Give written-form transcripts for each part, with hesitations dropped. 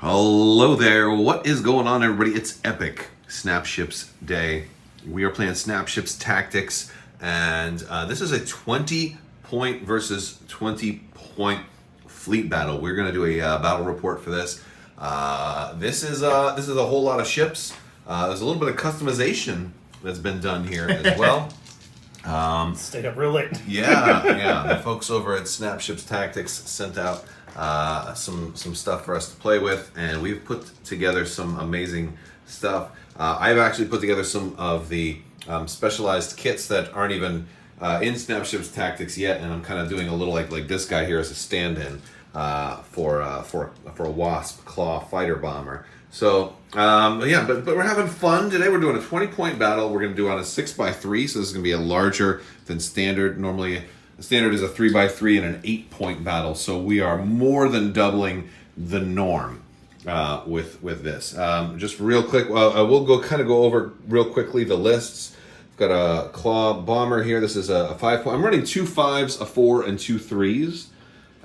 Hello there. What is going on, everybody? It's epic Snapships Day. We are playing Snapships Tactics, and this is a 20-point versus 20-point fleet battle. We're going to do a battle report for this. This is a whole lot of ships. There's a little bit of customization that's been done here as well. Stayed up real late. Yeah. The folks over at Snapships Tactics sent out some stuff for us to play with, and we've put together some amazing stuff. I've actually put together some of the specialized kits that aren't even in Snapships Tactics yet, and I'm kind of doing a little like this guy here as a stand-in for a Wasp Claw fighter bomber. So but we're having fun today. We're doing a 20-point battle. We're going to do it on a 6x3, so this is going to be a larger than standard. Normally, the standard is a 3x3 and an 8-point battle, so we are more than doubling the norm with this. Just real quick, we'll go over real quickly the lists. I've got a Claw bomber here. This is a 5-point. I'm running 2 5s, a 4, and 2 3s.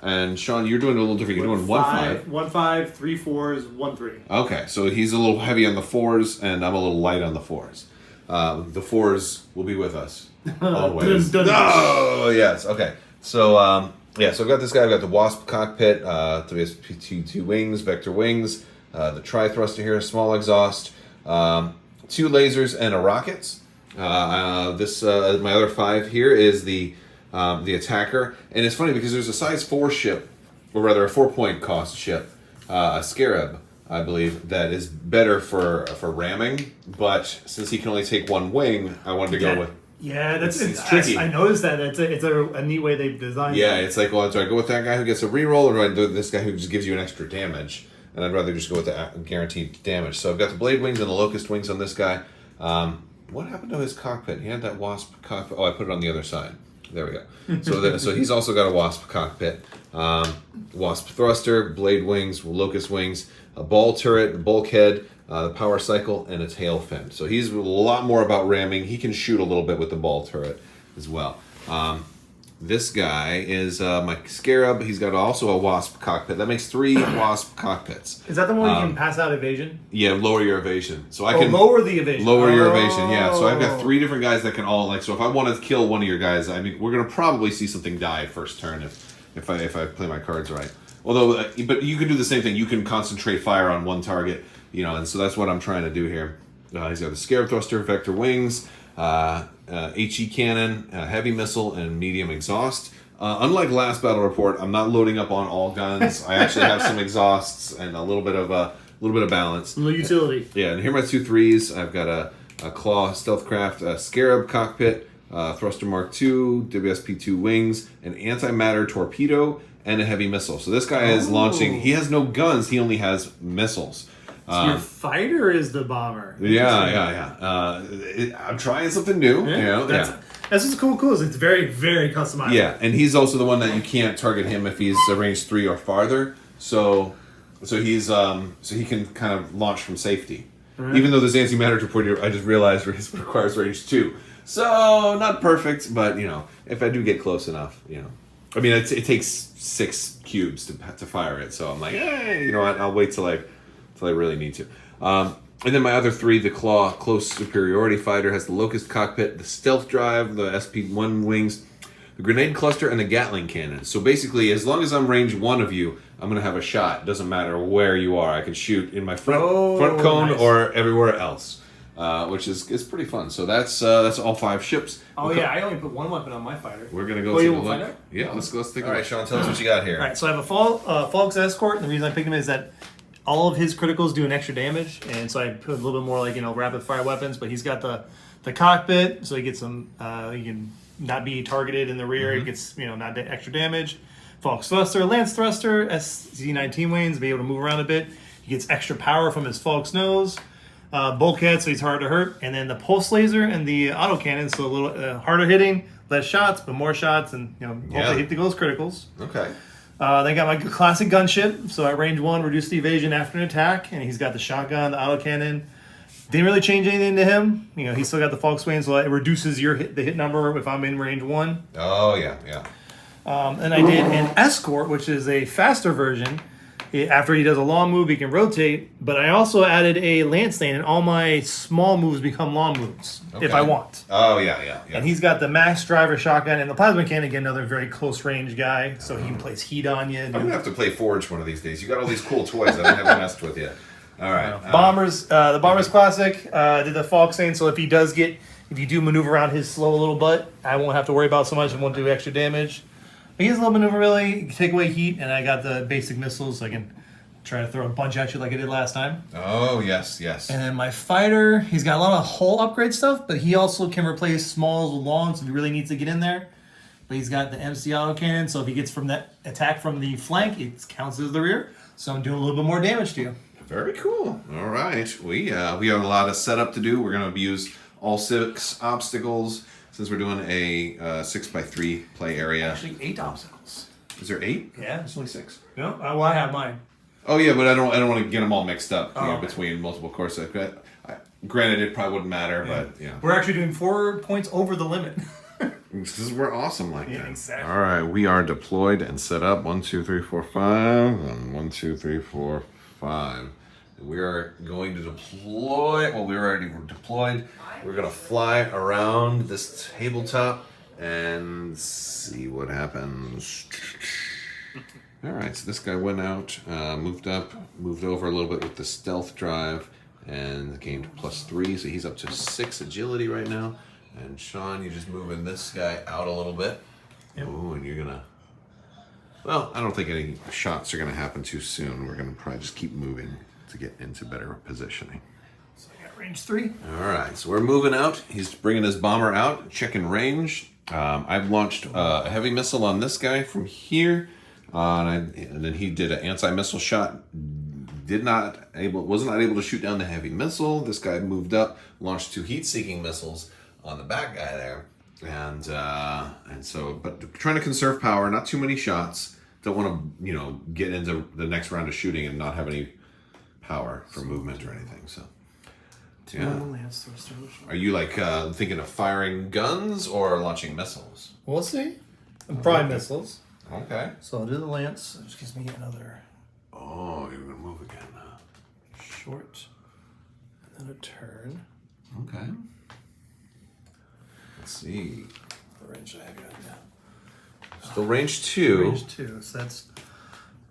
And Sean, you're doing a little different. You're doing 1 5. 1 5, 3 4s, 1 3. Okay, so he's a little heavy on the 4s, and I'm a little light on the 4s. The 4s will be with us always. Oh, yes. Okay. So, so I've got this guy. I've got the Wasp cockpit, WSP2 wings, vector wings, the tri-thruster here, small exhaust, 2 lasers, and a rockets. My other 5 here is the attacker, and it's funny because there's a size 4 ship, or rather a 4-point cost ship, a Scarab, I believe, that is better for ramming, but since he can only take 1 wing, I wanted to go with. Yeah, it's tricky. I noticed that. It's a neat way they've designed it. Yeah, it's like, well, do I go with that guy who gets a reroll, or do I do this guy who just gives you an extra damage? And I'd rather just go with the guaranteed damage. So I've got the blade wings and the locust wings on this guy. What happened to his cockpit? He had that Wasp cockpit. Oh, I put it on the other side. There we go. So he's also got a Wasp cockpit, Wasp thruster, blade wings, locust wings, a ball turret, bulkhead, the power cycle, and a tail fin. So he's a lot more about ramming. He can shoot a little bit with the ball turret as well. This guy is my Scarab. He's got also a Wasp cockpit. That makes 3 Wasp cockpits. Is that the one you can pass out evasion? Yeah, lower your evasion. So I can lower the evasion. Lower your evasion, yeah. So I've got 3 different guys that can all so if I want to kill one of your guys, I mean, we're gonna probably see something die first turn if I play my cards right. Although, but you can do the same thing. You can concentrate fire on one target, and so that's what I'm trying to do here. He's got the Scarab thruster, vector wings, HE cannon, heavy missile, and medium exhaust. Unlike last battle report, I'm not loading up on all guns. I actually have some exhausts and a little bit of balance. No utility. Yeah, and here are my 2 3s. I've got a Claw Stealthcraft, a Scarab cockpit, Thruster Mark II, WSP2 wings, an antimatter torpedo, and a heavy missile. So this guy is launching. He has no guns. He only has missiles. So your fighter is the bomber. Yeah. I'm trying something new. Yeah, that's what's cool. Is it's very, very customizable. Yeah, and he's also the one that you can't target him if he's range 3 or farther. So he's so he can kind of launch from safety. Right. Even though this antimatter torpedo, I just realized requires range 2. So not perfect, but if I do get close enough, I mean it takes 6 cubes to fire it. So I'm like, hey, you know what? I'll wait till I really need to. And then my other 3, the Claw Close Superiority Fighter, has the Locust Cockpit, the Stealth Drive, the SP1 wings, the Grenade Cluster, and the Gatling Cannon. So basically, as long as I'm range 1 of you, I'm going to have a shot. Doesn't matter where you are. I can shoot in my front cone or everywhere else, which is pretty fun. So that's all 5 ships. I only put 1 weapon on my fighter. We're going to go take a look. Yeah, let's take a look. All right, Sean, tell us what you got here. All right, so I have a Falk's Escort, and the reason I picked him is that all of his criticals do an extra damage, and so I put a little bit more rapid fire weapons. But he's got the cockpit, so he gets some. He can not be targeted in the rear. He gets not extra damage. Falk's thruster, lance thruster, SZ-19 wings, be able to move around a bit. He gets extra power from his Falk's nose. Bulkhead, so he's hard to hurt, and then the pulse laser and the autocannon, so a little harder hitting, less shots, but more shots, and hopefully hit those criticals. Okay. They got my classic gunship, so at range 1, reduce the evasion after an attack, and he's got the shotgun, the autocannon. Didn't really change anything to him. He's still got the Falk swing, so it reduces the hit number if I'm in range 1. Oh, yeah. And I did an Escort, which is a faster version. After he does a long move, he can rotate. But I also added a lance lane, and all my small moves become long moves if I want. Oh, yeah. And he's got the max driver shotgun and the plasma cannon, again, another very close range guy. So he plays heat on you. I'm going to have to play Forge one of these days. You got all these cool toys that I haven't messed with yet. All right. Bombers, the Bombers Classic, did the Falk Sane, so if you do maneuver around his slow little butt, I won't have to worry about so much and won't do extra damage. But he has a little maneuverability, take away heat, and I got the basic missiles, so I can try to throw a bunch at you like I did last time. Oh, yes. And then my fighter, he's got a lot of hull upgrade stuff, but he also can replace smalls with longs if he really needs to get in there. But he's got the MC autocannon, so if he gets from that attack from the flank, it counts as the rear. So I'm doing a little bit more damage to you. Very cool. All right. We have a lot of setup to do. We're going to use all 6 obstacles since we're doing a 6x3 play area. Actually, 8 obstacles. Is there 8? Yeah. There's only 6. No, well, I have mine. Oh yeah, but I don't want to get them all mixed up between multiple courses. Granted, it probably wouldn't matter, but yeah. We're actually doing 4 points over the limit. Because we're awesome like that. Exactly. All right, we are deployed and set up. 1, 2, 3, 4, 5, and 1, 2, 3, 4, 5. We are going to deploy. Well, we already were deployed. We're going to fly around this tabletop and see what happens. All right, so this guy went out, moved up, moved over a little bit with the stealth drive, and gained +3, so he's up to 6 agility right now. And Sean, you're just moving this guy out a little bit. Yep. Ooh, and you're gonna. Well, I don't think any shots are gonna happen too soon. We're gonna probably just keep moving to get into better positioning. So I got range 3. All right, so we're moving out. He's bringing his bomber out, checking range. I've launched a heavy missile on this guy from here, and then he did an anti-missile shot. Wasn't not able to shoot down the heavy missile. This guy moved up, launched 2 heat-seeking missiles on the back guy there, and so, but trying to conserve power, not too many shots. Don't want to get into the next round of shooting and not have any power for movement or anything. So, yeah. Are you like thinking of firing guns or launching missiles? We'll see. Probably missiles. Okay. So I'll do the lance. It just gives me another. Oh, you're gonna move again. Short, and then a turn. Okay. Let's see. What range I have now? Still range 2. Range 2. So that's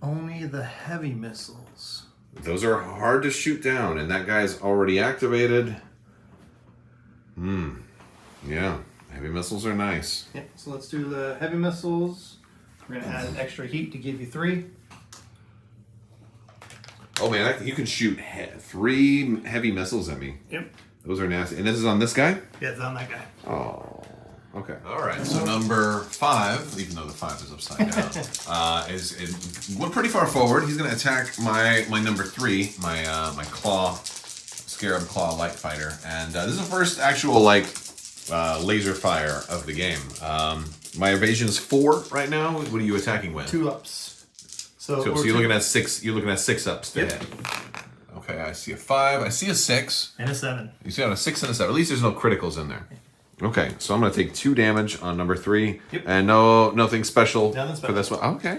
only the heavy missiles. Those are hard to shoot down, and that guy's already activated. Yeah. Heavy missiles are nice. Yep. So let's do the heavy missiles. We're gonna add extra heat to give you 3. Oh man, you can shoot 3 heavy missiles at me. Yep. Those are nasty. And this is on this guy? Yeah, it's on that guy. Oh, okay. All right. So number 5, even though the 5 is upside down, is pretty far forward. He's going to attack my number 3, my claw, Scarab Claw Light Fighter, and this is the first actual laser fire of the game. My evasion is 4 right now. What are you attacking with? 2 ups. So you're looking at 6. You're looking at 6 ups to hit. Okay, I see a 5. I see a 6. And a 7. You see on a 6 and a 7. At least there's no criticals in there. Okay, so I'm going to take 2 damage on number 3. Yep. And nothing special Nothing special for this one. Okay.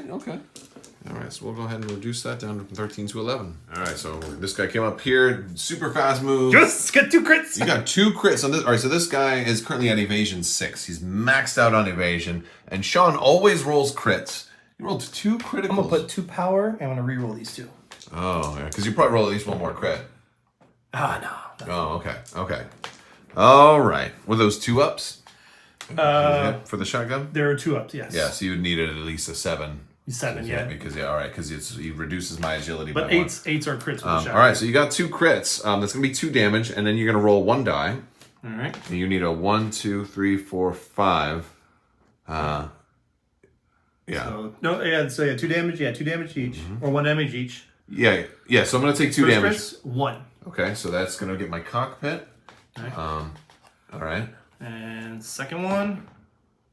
All right, so we'll go ahead and reduce that down from 13 to 11. All right, so this guy came up here. Super fast move. Just got 2 crits. You got 2 crits on this. All right, so this guy is currently at evasion 6. He's maxed out on evasion. And Sean always rolls crits. He rolled 2 criticals. I'm going to put 2 power, and I'm going to re-roll these 2. Oh, yeah, because you probably roll at least 1 more crit. Ah, no. Oh, okay. All right. Were those 2 ups? For the shotgun? There are 2 ups, yes. Yeah, so you would need at least a 7. 7, yeah. Because he reduces my agility but by 1. 8s are crits with the shotgun. All right, so you got 2 crits. That's going to be 2 damage, and then you're going to roll 1 die. All right. And you need a 1, 2, 3, 4, 5. Yeah. So 2 damage. Yeah, 2 damage each, or 1 damage each. Yeah. So I'm going to take 2 First damage. crits, 1. Okay, so that's going to get my cockpit. All right. And second one,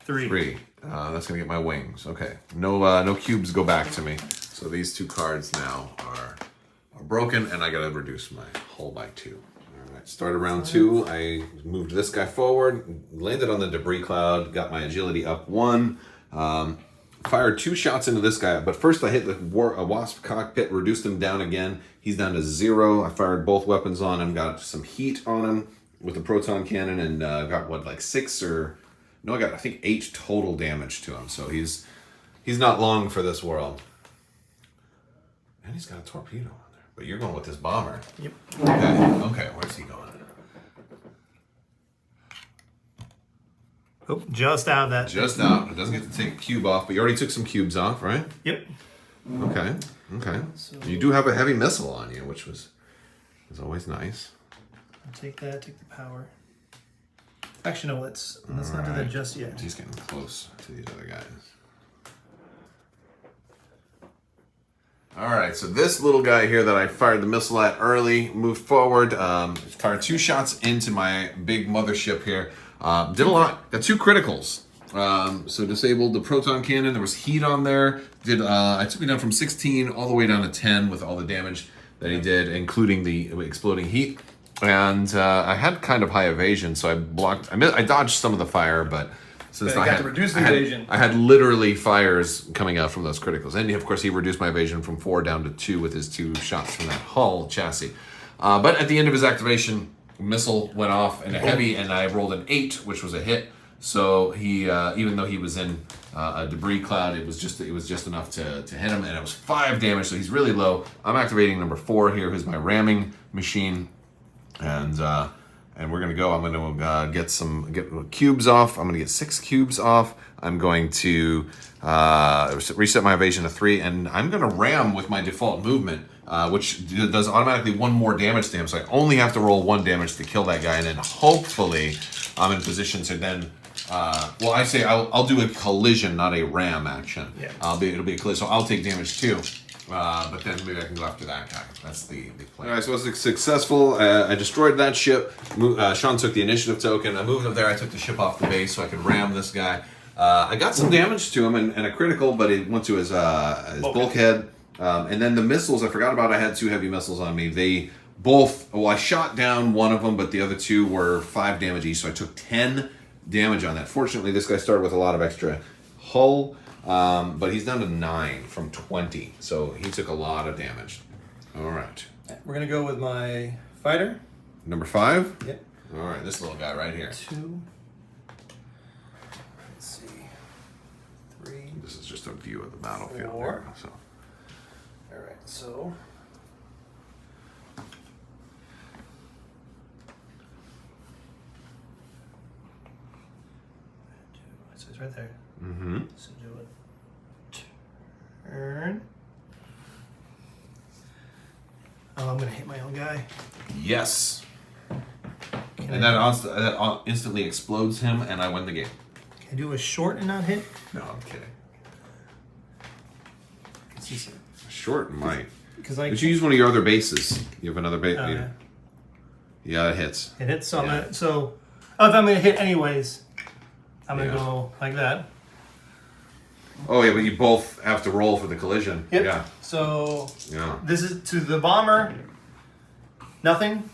3. 3. That's going to get my wings. Okay. No cubes go back to me. So these 2 cards now are broken, and I got to reduce my hull by 2. All right. Started round 2. I moved this guy forward, landed on the debris cloud, got my agility up 1. fired 2 shots into this guy, but first I hit the Wasp cockpit, reduced him down again. He's down to 0. I fired both weapons on him, got some heat on him with the proton cannon, and got what, like 6 or no, I got I think 8 total damage to him. So he's not long for this world. And he's got a torpedo on there. But you're going with this bomber. Yep. Okay, where's he going? Oh, just out of that. Just out. It doesn't get to take a cube off, but you already took some cubes off, right? Yep. Okay. So You do have a heavy missile on you, which was always nice. I'll take that, take the power. Actually, no, let's not do that just yet. He's getting close to these other guys. All right, so this little guy here that I fired the missile at early moved forward, fired 2 shots into my big mothership here. Did a lot. Got 2 criticals. So disabled the proton cannon. There was heat on there. I took me down from 16 all the way down to 10 with all the damage that he did, including the exploding heat. And I had kind of high evasion, so I dodged some of the fire, but since I had to reduce the evasion, I had literally fires coming out from those criticals. And of course, he reduced my evasion from 4 down to 2 with his 2 shots from that hull chassis. But at the end of his activation, missile went off in a heavy, and I rolled an 8, which was a hit. So he, even though he was in a debris cloud, it was just enough to hit him, and it was 5 damage. So he's really low. I'm activating number 4 here, who's my ramming machine, and we're gonna go. I'm gonna get cubes off. I'm gonna get 6 cubes off. I'm going to reset my evasion to 3, and I'm gonna ram with my default movement, which does automatically 1 more damage to him. So I only have to roll 1 damage to kill that guy, and then hopefully I'm in position to then. Well, I say I'll do a collision, not a ram action. Yeah. It'll be a collision, so I'll take damage too. But then maybe I can go after that guy. That's the plan. All right, so it was successful. I destroyed that ship. Sean took the initiative token. I moved up there. I took the ship off the base so I could ram this guy. I got some damage to him and a critical, but it went to his bulkhead. And then the missiles, I forgot about. I had 2 heavy missiles on me. They both, I shot down one of them, but the other 2 were 5 damage each, so I took 10 damage on that. Fortunately, this guy started with a lot of extra hull. But he's down to 9 from 20, so he took a lot of damage. All right. We're gonna go with my fighter. Number 5? Yep. All right, this little guy right here. 2. Let's see. 3. This is just a view of the battlefield. 4. Here, so. All right, so. So it's right there. Mm-hmm. So do it. Turn. Oh, I'm gonna hit my own guy. Yes. And that instantly explodes him, and I win the game. Can I do a short and not hit? No, I'm kidding. It's just, Short might. because But you use one of your other bases. You have another base. yeah. Yeah, it hits. It hits. So Yeah. if I'm gonna hit anyways, I'm gonna Yeah. go like that. Oh, yeah, but you both have to roll for the collision. Yep. Yeah. So Yeah. this is to the bomber. Nothing.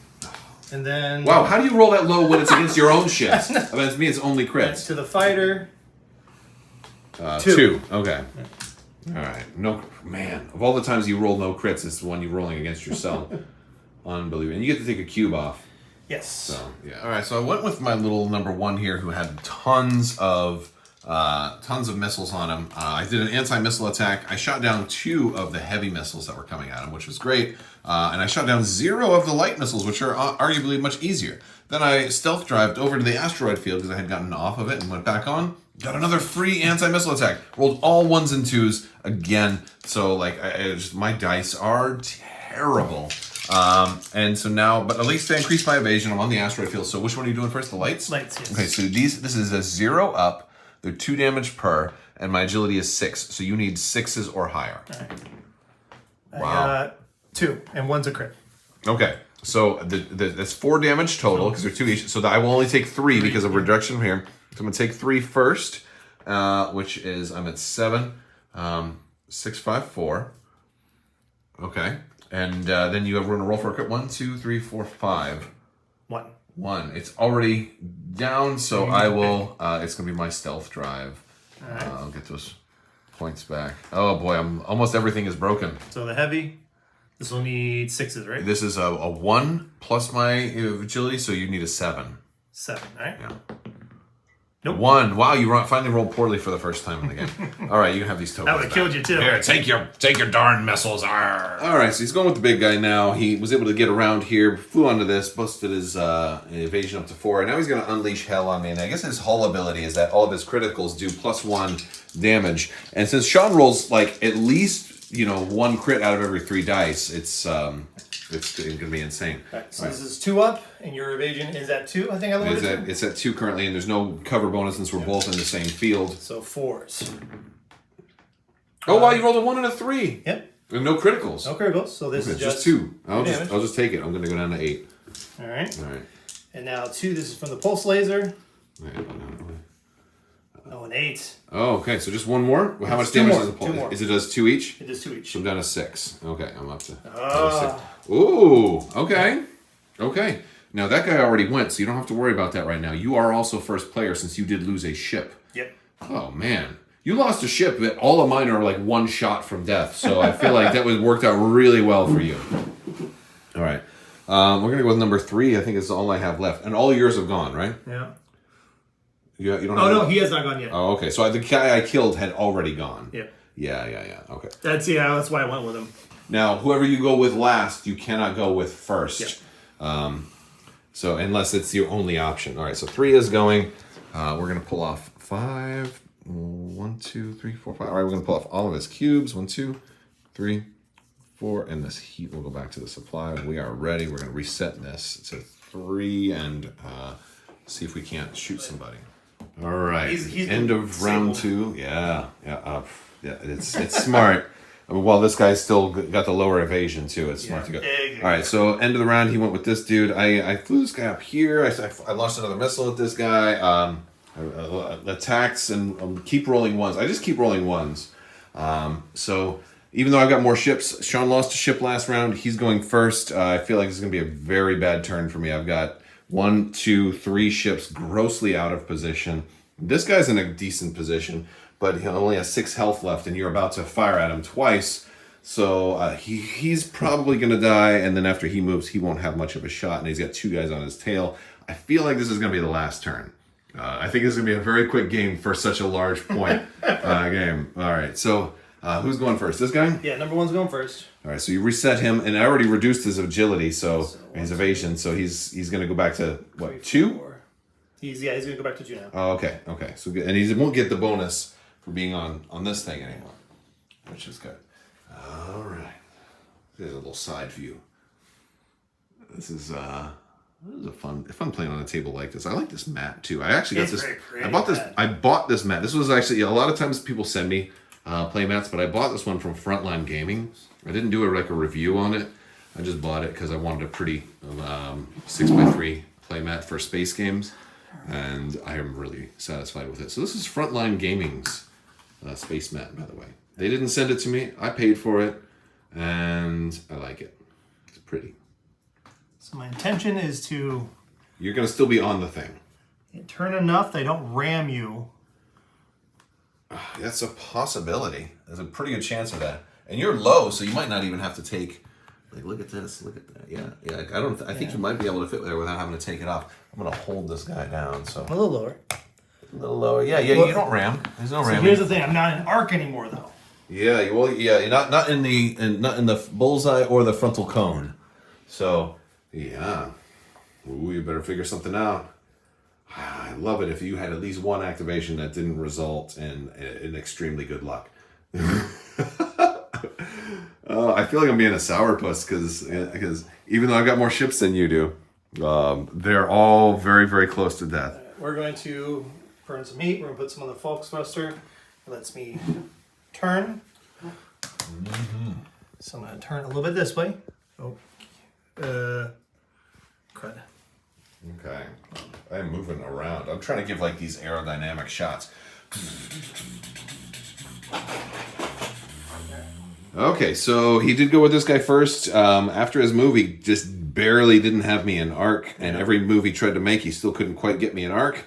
And then Wow, how do you roll that low when it's against your own ships? I mean, to me, it's only crits. to the fighter. 2. 2. Okay. All right. No, man. Of all the times you roll no crits, it's the one you're rolling against yourself. Unbelievable. And you get to take a cube off. Yes. So yeah. All right. So I went with my little number 1 here, who had tons of missiles on him. I did an anti-missile attack. I shot down 2 of the heavy missiles that were coming at him, which was great. And I shot down 0 of the light missiles, which are arguably much easier. Then I stealth drived over to the asteroid field because I had gotten off of it and went back on. Got another free anti-missile attack. Rolled all 1s and 2s again. So like, my dice are terrible. And so now, but at least I increased my evasion. I'm on the asteroid field. So which one are you doing first? The lights? Lights, yes. Okay, so this is a 0 up. They're 2 damage per, and my agility is 6. So you need 6s or higher. All right. Wow. I got 2, and 1's a crit. Okay, so that's 4 damage total because they're 2 each. So I will only take 3 because of reduction here. So I'm gonna take 3 first, which is I'm at 7, 6, 5, 4. Okay, and then we're gonna roll for a crit. 1, 2, 3, 4, 5. 1. 1. It's already down, so I will. It's gonna be my stealth drive. All right. I'll get those points back. Oh boy, almost everything is broken. So the heavy, this will need 6s, right? This is a 1 plus my agility, so you need a 7. 7, right? Yeah. Nope. 1. Wow, you finally rolled poorly for the first time in the game. All right, you can have these tokens. That would have killed you too. Here, take your darn missiles. Arr. All right, so he's going with the big guy now. He was able to get around here, flew onto this, busted his evasion up to 4, and now he's going to unleash hell on me. And I guess his hull ability is that all of his criticals do +1 damage. And since Sean rolls like at least 1 crit out of every 3 dice, it's going to be insane. Right, so this is 2 up, and your evasion is at 2. I think I looked at 2. It's at 2 currently, and there's no cover bonus since we're both in the same field. So 4s. Oh wow, you rolled a 1 and a 3. Yep. And no criticals. No criticals. So this is just 2. I'll damage. just take it. I'm going to go down to 8. All right. All right. And now 2. This is from the pulse laser. Right. Oh, an 8. Oh, okay. So just 1 more. Well, how much 2 damage more, does the pulse? 2 more. Is it does 2 each? It does 2 each. So I'm down to 6. Okay, I'm up to. Ah. 6. Ooh. Okay. Okay. Now that guy already went, so you don't have to worry about that right now. You are also first player since you did lose a ship. Yep. Oh man, you lost a ship, but all of mine are like 1 shot from death. So I feel like that worked out really well for you. All right. We're gonna go with number 3. I think it's all I have left, and all yours have gone, right? Yeah. You don't. Oh have no, he has not gone yet. Oh, okay. So the guy I killed had already gone. Yeah. Yeah. Okay. That's why I went with him. Now, whoever you go with last, you cannot go with first. Yep. So unless it's your only option. All right. So 3 is going. We're gonna pull off 5. 1, 2, 3, 4, 5. All right. We're gonna pull off all of his cubes. 1, 2, 3, 4, and this heat will go back to the supply. We are ready. We're gonna reset this to 3 and see if we can't shoot somebody. All right. He's End of round 2. Yeah. It's smart. I mean, this guy's still got the lower evasion too. It's smart to go. All right. So end of the round, he went with this dude. I flew this guy up here. I launched another missile at this guy. Attacks and keep rolling 1s. I just keep rolling 1s. So even though I've got more ships, Sean lost a ship last round. He's going first. I feel like this is going to be a very bad turn for me. I've got 1, 2, 3 ships grossly out of position. This guy's in a decent position, but he only has 6 health left, and you're about to fire at him twice. So he's probably going to die, and then after he moves, he won't have much of a shot, and he's got 2 guys on his tail. I feel like this is going to be the last turn. I think this is going to be a very quick game for such a large point game. All right, so who's going first? This guy? Yeah, number 1's going first. All right, so you reset him, and I already reduced his agility, so his evasion. So he's going to go back to what, 2? He's going to go back to 2 now. Oh, okay. So good. And he won't get the bonus for being on this thing anymore, which is good. All right, there's a little side view. This is a fun playing on a table like this. I like this mat too. I actually got this. I bought this mat. This was actually a lot of times people send me play mats, but I bought this one from Frontline Gaming. I didn't do a review on it. I just bought it because I wanted a pretty 6x3 play mat for space games, and I am really satisfied with it. So this is Frontline Gaming's space mat, by the way. They didn't send it to me. I paid for it, and I like it. It's pretty. So my intention is to... You're going to still be on the thing. Turn enough they don't ram you. That's a possibility. There's a pretty good chance of that. And you're low, so you might not even have to take... Like, look at this. Look at that. Yeah. I think you might be able to fit there without having to take it off. I'm going to hold this guy down. So a little lower. A little lower. Yeah. You don't ram. There's no ramming. Here's the thing. I'm not in arc anymore, though. Yeah. You're not in the bullseye or the frontal cone. So... Yeah. Ooh, you better figure something out. I love it if you had at least 1 activation that didn't result in extremely good luck. I feel like I'm being a sourpuss because even though I've got more ships than you do, they're all very, very close to death. We're going to burn some heat. We're going to put some on the Falk thruster. It lets me turn. Mm-hmm. So I'm going to turn a little bit this way. Oh. Crud. Okay. I'm moving around. I'm trying to give like these aerodynamic shots. Okay, so he did go with this guy first. After his move, he just barely didn't have me in arc, and every move he tried to make, he still couldn't quite get me in arc.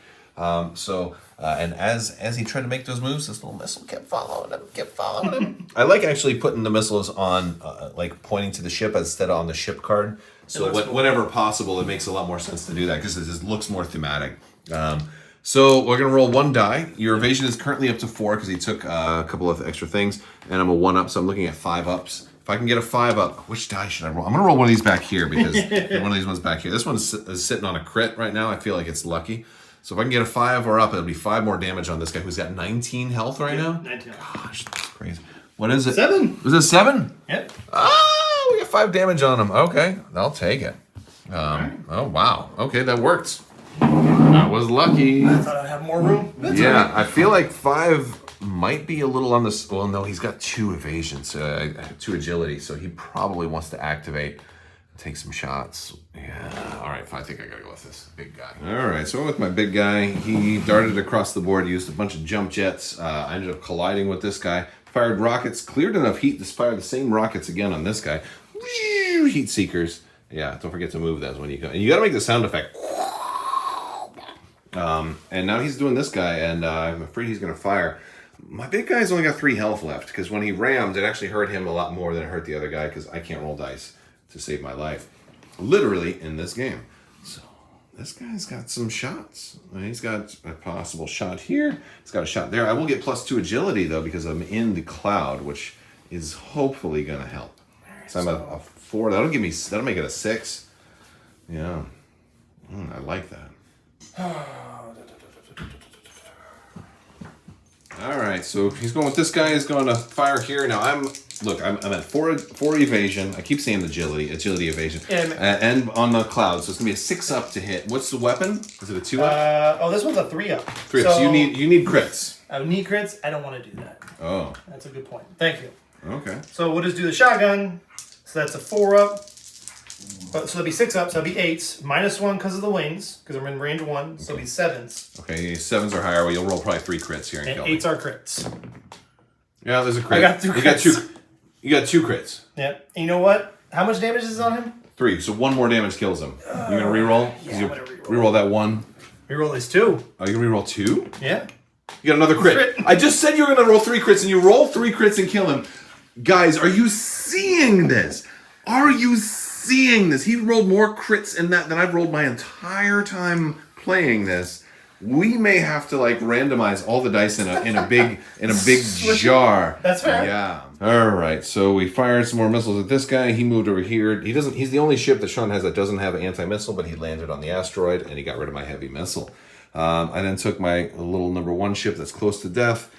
So And as he tried to make those moves, this little missile kept following him. I like actually putting the missiles on, like pointing to the ship instead of on the ship card. So whenever possible, it makes a lot more sense to do that because it just looks more thematic. So we're going to roll 1 die. Your evasion is currently up to 4 because he took a couple of extra things. And I'm a 1-up, so I'm looking at 5 ups. If I can get a 5-up, which die should I roll? I'm going to roll one of these back here because one of these ones back here. This one is sitting on a crit right now. I feel like it's lucky. So if I can get a 5 or up, it'll be 5 more damage on this guy who's got 19 health right now. 19. Gosh, that's crazy. What is it? 7. Was it 7? Yep. Ah, we got 5 damage on him. Okay, I'll take it. Oh, wow. Okay, that worked. That was lucky. I thought I'd have more room. That's Yeah, right. I feel like 5 might be a little on this. Well, no, he's got 2 evasions, 2 agility, so he probably wants to activate, take some shots. Yeah, all right, I think I gotta go with this big guy. All right, so with my big guy, he darted across the board, used a bunch of jump jets. I ended up colliding with this guy, fired rockets, cleared enough heat to fire the same rockets again on this guy. Heat seekers. Yeah, don't forget to move those when you go. And you gotta make the sound effect. And now he's doing this guy, and I'm afraid he's gonna fire. My big guy's only got 3 health left because when he rammed, it actually hurt him a lot more than it hurt the other guy because I can't roll dice to save my life, literally in this game. So this guy's got some shots. He's got a possible shot here. He's got a shot there. I will get +2 agility though because I'm in the cloud, which is hopefully gonna help. So I'm a 4. That'll make it a 6. Yeah, I like that. All right, so he's going with this guy. He's going to fire here. Now I'm at 4 evasion. I keep saying agility evasion, and on the cloud. So it's gonna be a 6-up to hit. What's the weapon? Is it a 2-up? This one's a 3-up. 3-up. So you need crits. I need crits. I don't want to do that. Oh, That's a good point. Thank you. okay. So we'll just do the shotgun. So that's a 4-up. So that'll be 6-up. So that'll be 8s. -1 because of the wings, because I'm in range 1. So it'll be 7s. Okay, 7s are higher. Well, you'll roll probably 3 crits here and And kill me. 8s are crits. Yeah, there's a crit. I got 2 crits. You got 2 crits. Yeah. And you know what? How much damage is on him? 3. So 1 more damage kills him. You're gonna reroll. Yeah, I'm gonna reroll. Reroll that 1. Reroll is 2. Oh, you gonna reroll 2? Yeah. You got another crit. I just said you were going to roll 3 crits, and you roll 3 crits and kill him. Guys, are you seeing this? Are you seeing this? He rolled more crits in that than I've rolled my entire time playing this. We may have to like randomize all the dice in a big jar. That's fair. Yeah. All right. So we fired some more missiles at this guy. He moved over here. He's the only ship that Sean has that doesn't have an anti-missile, but he landed on the asteroid and he got rid of my heavy missile. I then took my little number 1 ship that's close to death,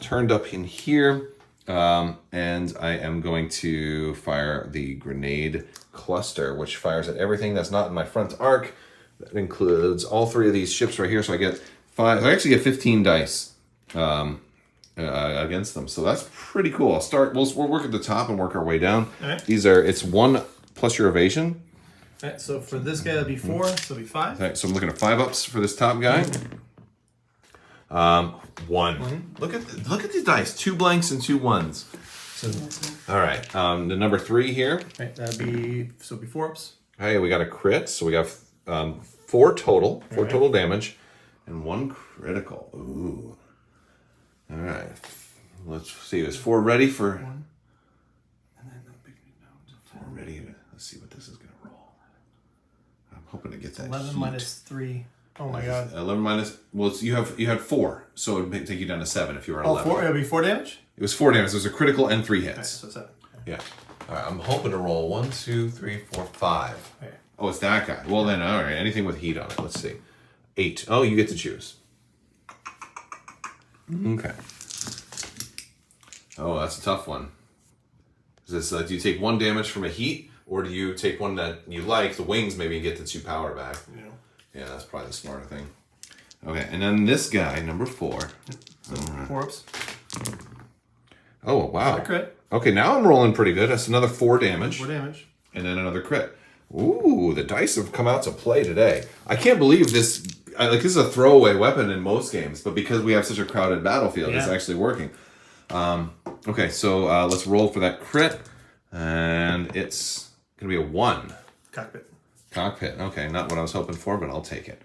turned up in here, and I am going to fire the grenade cluster, which fires at everything that's not in my front arc. That includes all 3 of these ships right here, so I get 5. I actually get 15 dice against them, so that's pretty cool. We'll work at the top and work our way down. All right. It's 1 plus your evasion. All right, so for this guy, that'll be 4, so it'll be 5. All right, so I'm looking at 5-ups for this top guy. 1. Look at these dice. 2 blanks and 2 1s. So, all right. The number 3 here. Right, that'll be 4-ups. Hey, we got a crit, so we got 4 total, 4 total damage, and 1 critical. Ooh. All right. Let's see. Is 4 ready for? 1. And then 4 ready. Let's see what this is gonna roll. I'm hoping to get that. 11 heat. minus 3. Oh my god. 11 minus. Well, you had 4, so it would take you down to 7 if you were at 11. 4. It'll be 4 damage. It was 4 damage. There was a critical and 3 hits. Right, so 7. Yeah. All right. I'm hoping to roll 1, 2, 3, 4, 5. Okay. Oh, it's that guy. Well then, all right. Anything with heat on it. Let's see. 8. Oh, you get to choose. Okay. Oh, that's a tough one. Is this do you take 1 damage from a heat, or do you take one that you like, the wings, maybe get the 2 power back? Yeah, that's probably the smarter thing. Okay, and then this guy, number 4. So 4-ups. Oh, wow. Crit. Okay, now I'm rolling pretty good. That's another 4 damage. 4 damage. And then another crit. Ooh, the dice have come out to play today. I can't believe this. This is a throwaway weapon in most games, but because we have such a crowded battlefield, it's actually working. Okay, so let's roll for that crit, and it's gonna be a 1. Cockpit. Cockpit. Okay, not what I was hoping for, but I'll take it.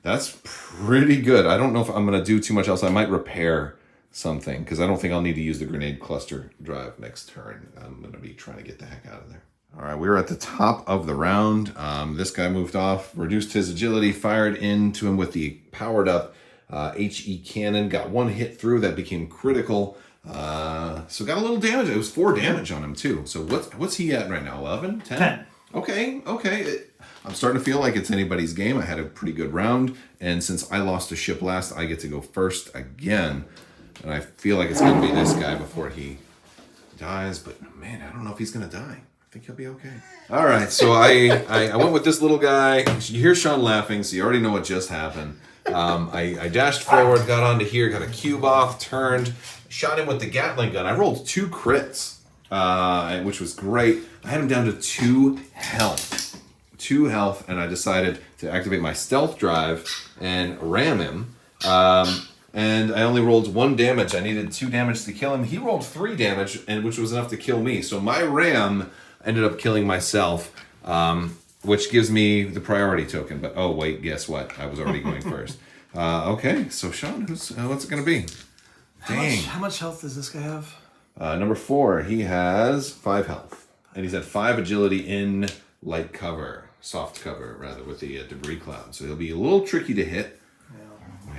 That's pretty good. I don't know if I'm going to do too much else. I might repair something because I don't think I'll need to use the grenade cluster drive next turn. I'm going to be trying to get the heck out of there. All right, we were at the top of the round. This guy moved off, reduced his agility, fired into him with the powered up HE cannon. Got one hit through that became critical. So got a little damage. It was 4 damage on him too. So what's he at right now? 11? 10? 10. Okay. I'm starting to feel like it's anybody's game. I had a pretty good round, and since I lost a ship last, I get to go first again. And I feel like it's going to be this guy before he dies, but man, I don't know if he's going to die. I think he'll be okay. All right, so I went with this little guy. You hear Sean laughing, so you already know what just happened. I dashed forward, got onto here, got a cube off, turned, shot him with the Gatling gun. I rolled 2 crits, which was great. I had him down to 2 health. 2 health, and I decided to activate my stealth drive and ram him. And I only rolled 1 damage. I needed 2 damage to kill him. He rolled 3 damage, and which was enough to kill me. So my ram ended up killing myself, which gives me the priority token. But oh wait, guess what? I was already going first. Okay, so Sean, what's it gonna be? Dang. How much health does this guy have? Number 4, he has 5 health, and he's at 5 agility in light cover. Soft cover, rather, with the debris cloud. So he'll be a little tricky to hit.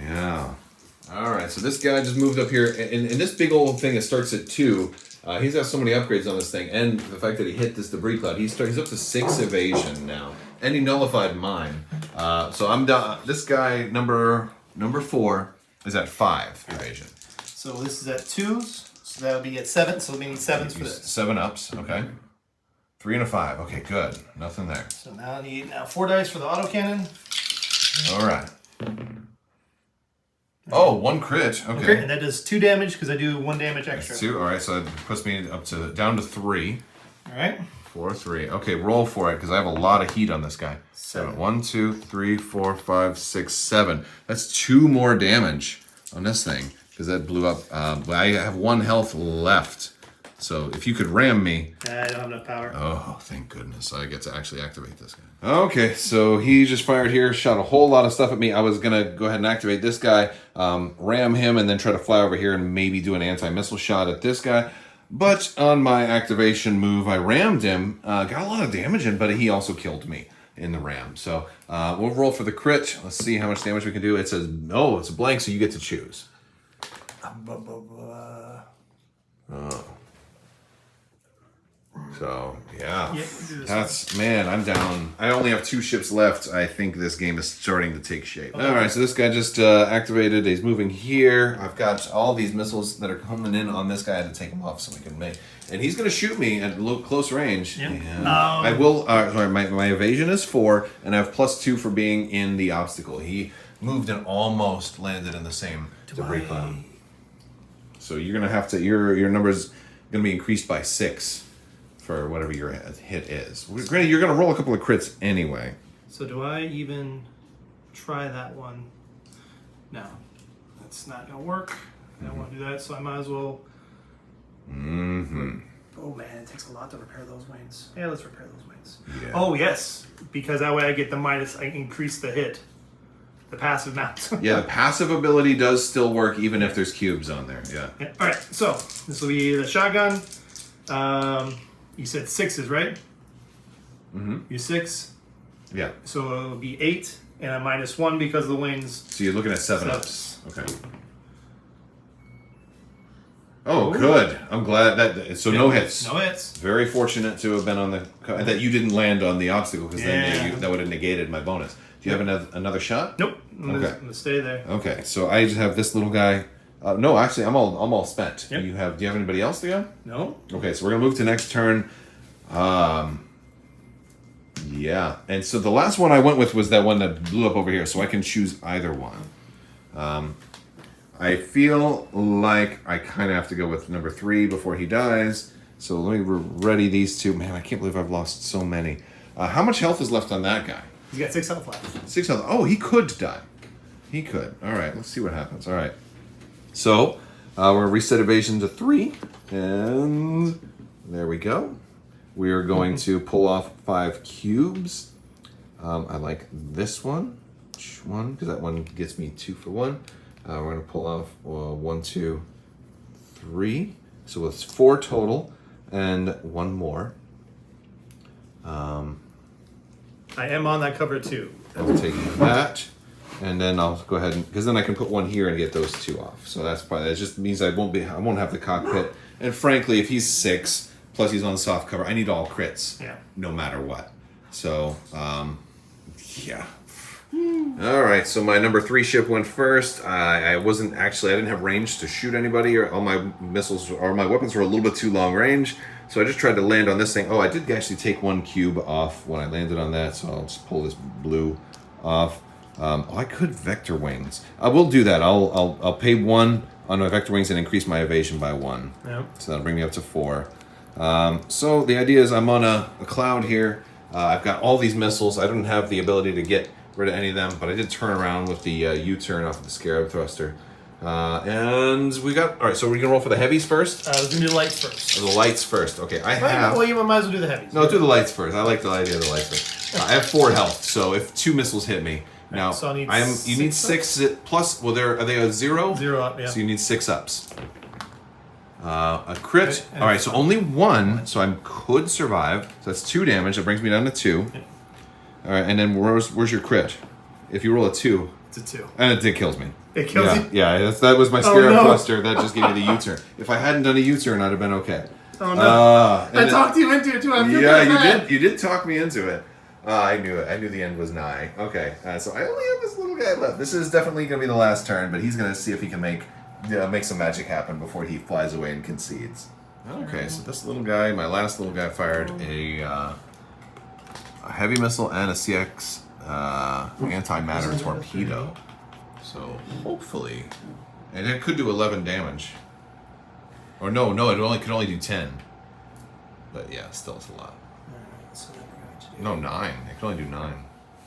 Yeah. All right, so this guy just moved up here. And this big old thing that starts at 2, he's got so many upgrades on this thing. And the fact that he hit this debris cloud, he's up to 6 evasion now. And he nullified mine. So I'm down. This guy, number 4, is at 5 evasion. So this is at 2s. So that'll be at 7. So we need 7s for this. 7 ups, okay. 3 and a 5. Okay, good. Nothing there. So now I need 4 dice for the autocannon. All right. Oh, 1 crit. Okay. And that does 2 damage because I do 1 damage extra. That's 2. All right, so that puts me down to 3. All right. 4, 3. Okay, roll for it because I have a lot of heat on this guy. 7. 1, 2, 3, 4, 5, 6, 7. That's 2 more damage on this thing because that blew up. I have 1 health left. So if you could ram me. I don't have enough power. Oh, thank goodness. I get to actually activate this guy. Okay, so he just fired here, shot a whole lot of stuff at me. I was going to go ahead and activate this guy, ram him, and then try to fly over here and maybe do an anti-missile shot at this guy. But on my activation move, I rammed him, got a lot of damage in, but he also killed me in the ram. So we'll roll for the crit. Let's see how much damage we can do. It says, no, it's a blank, so you get to choose. Oh. So, yeah, man, I'm down. I only have 2 ships left. I think this game is starting to take shape. All right, so this guy just activated. He's moving here. I've got all these missiles that are coming in on this guy. I had to take them off so we can make. And he's going to shoot me at close range. Yep. Yeah. I will. Sorry, my evasion is 4, and I have +2 for being in the obstacle. He moved and almost landed in the same debris cloud. So you're going to have to. Your number's going to be increased by 6. For whatever your hit is. Granted, you're going to roll a couple of crits anyway. So do I even try that one? No. That's not going to work. I don't want to do that, so I might as well... Oh man, it takes a lot to repair those wings. Yeah, let's repair those wings. Yeah. Oh yes, because that way I get the minus, I increase the hit. The passive mount. Yeah, the passive ability does still work even if there's cubes on there. Yeah. All right, so this will be the shotgun. You said 6s, right? Mm-hmm. You 6? Yeah. So it'll be 8 and a -1 because of the wings. So you're looking at 7 ups. Okay. Oh, Ooh. Good. I'm glad that. So no hits. No hits. Very fortunate to have been on that you didn't land on the obstacle because then that would have negated my bonus. Do you have another shot? Nope. I'm gonna stay there. Okay. So I just have this little guy. No, actually, I'm all spent. Yep. Do you have anybody else to go? No. Okay, so we're gonna move to next turn. Yeah, and so the last one I went with was that one that blew up over here, so I can choose either one. I feel like I kind of have to go with number 3 before he dies. So let me ready these 2. Man, I can't believe I've lost so many. How much health is left on that guy? He's got 6 health left. 6 health. Oh, he could die. He could. All right, let's see what happens. All right. So, we're going to reset evasion to 3, and there we go. We are going to pull off 5 cubes. I like this one. one, because that one gets me 2 for 1. We're going to pull off 1, 2, 3. So it's 4 total, and 1 more. I am on that cover too. I'll take that, and then I'll go ahead and, because then I can put 1 here and get those 2 off. So that just means I won't have the cockpit. And frankly, if he's 6 plus he's on the soft cover, I need all crits. Yeah. No matter what. So yeah. All right, so my number 3 ship went first. I didn't have range to shoot anybody, or all my missiles or my weapons were a little bit too long range. So I just tried to land on this thing. Oh, I did actually take 1 cube off when I landed on that, so I'll just pull this blue off. I could vector wings. I will do that. I'll pay 1 on my vector wings and increase my evasion by 1. Yep. So that'll bring me up to 4. So the idea is I'm on a cloud here. I've got all these missiles. I don't have the ability to get rid of any of them, but I did turn around with the U-turn off of the Scarab thruster. And we got, all right, so we're gonna roll for the heavies first? Let's do the lights first. The lights first, okay. Well, you might as well do the heavies. No, do the lights first. I like the idea of the lights first. I have 4 health, so if 2 missiles hit me, now so you need 6 plus, well, are they a 0? 0 up, yeah. So you need 6 ups. A crit, all right, so only 1, so I could survive. So that's 2 damage, that brings me down to 2. Yeah. All right, and then where's your crit? If you roll a 2. It's a 2. And it kills me. It kills you? Yeah, that was my Scarab no. thruster. That just gave me the U-turn. If I hadn't done a U-turn, I'd have been okay. Oh no! I then, talked you into it too. I feel yeah, bad. you did talk me into it. I knew it. I knew the end was nigh. Okay, so I only have this little guy left. This is definitely going to be the last turn, but he's going to see if he can make some magic happen before he flies away and concedes. Okay, so this little guy, my last little guy, fired a heavy missile and a CX antimatter torpedo. So hopefully, and it could do 11 damage. Or no, it could only do 10. But yeah, still it's a lot. No, 9. It can only do 9.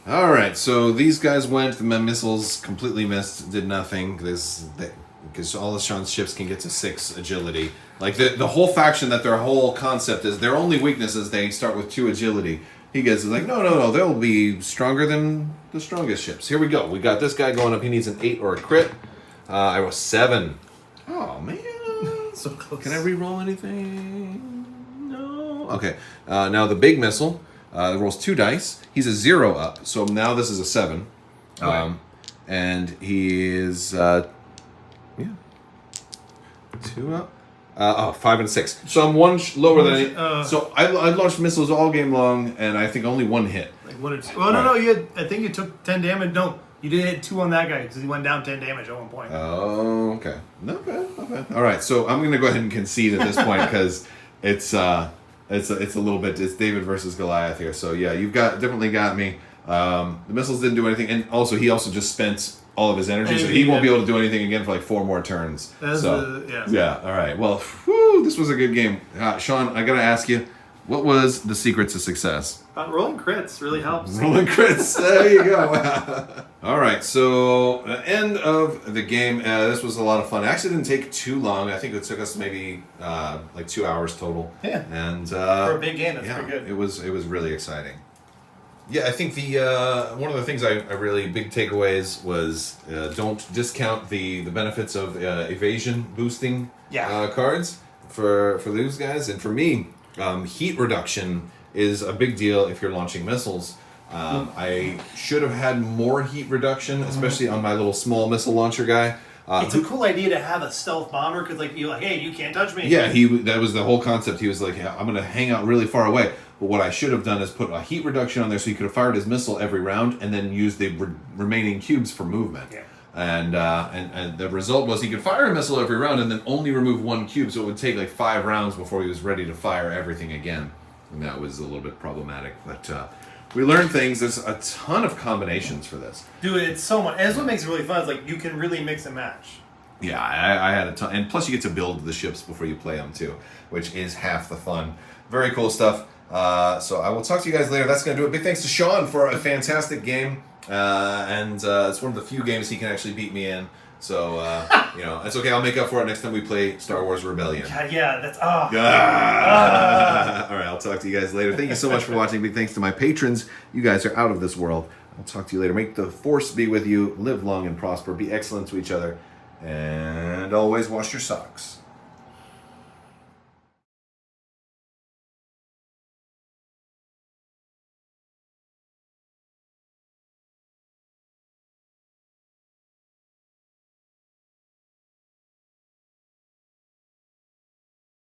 All right, so these guys went. The missiles completely missed, did nothing. Because all of Sean's ships can get to 6 agility. Like the whole faction, that their whole concept is their only weakness is they start with 2 agility. He gets like, no, they'll be stronger than the strongest ships. Here we go. We got this guy going up. He needs an 8 or a crit. I roll 7. Oh man, so close. Can I re-roll anything? No. Okay. Now the big missile rolls 2 dice. He's a 0 up. So now this is a 7. Okay. And he is 2 up. 5 and 6. So I'm 1 lower than so I launched missiles all game long, and I think only 1 hit. Like 1 or 2. Well, no, I think you took 10 damage. No, you did hit 2 on that guy because he went down 10 damage at 1 point. Oh, okay. Not bad. All right, so I'm gonna go ahead and concede at this point because it's a little bit. It's David versus Goliath here. So yeah, you've definitely got me. The missiles didn't do anything, and he also just spent all of his energy, so he won't be able to do anything again for like 4 more turns. Yeah. All right. Well, this was a good game. Sean, I gotta ask you, what was the secret to success? Rolling crits really helps. Rolling crits. There you go. All right. So end of the game. This was a lot of fun. It actually didn't take too long. I think it took us maybe like 2 hours total. Yeah. And for a big game, that's pretty good. It was really exciting. Yeah, I think the one of the things I really big takeaways was don't discount the benefits of evasion boosting cards for those guys, and for me, heat reduction is a big deal if you're launching missiles. I should have had more heat reduction, especially on my little small missile launcher guy. It's a cool idea to have a stealth bomber because you're like, hey, you can't touch me. Yeah, that was the whole concept. He was like, I'm going to hang out really far away. But what I should have done is put a heat reduction on there so he could have fired his missile every round and then use the remaining cubes for movement. Yeah. And the result was he could fire a missile every round and then only remove 1 cube, so it would take like 5 rounds before he was ready to fire everything again. And that was a little bit problematic. But we learned things. There's a ton of combinations for this. Dude, it's so much. And that's what makes it really fun. It's like you can really mix and match. Yeah, I had a ton. And plus you get to build the ships before you play them too, which is half the fun. Very cool stuff. So I will talk to you guys later. That's going to do it. Big thanks to Sean for a fantastic game. And it's one of the few games he can actually beat me in. So, it's okay. I'll make up for it next time we play Star Wars Rebellion. God, yeah, that's... All right, I'll talk to you guys later. Thank you so much for watching. Big thanks to my patrons. You guys are out of this world. I'll talk to you later. Make the force be with you. Live long and prosper. Be excellent to each other. And always wash your socks.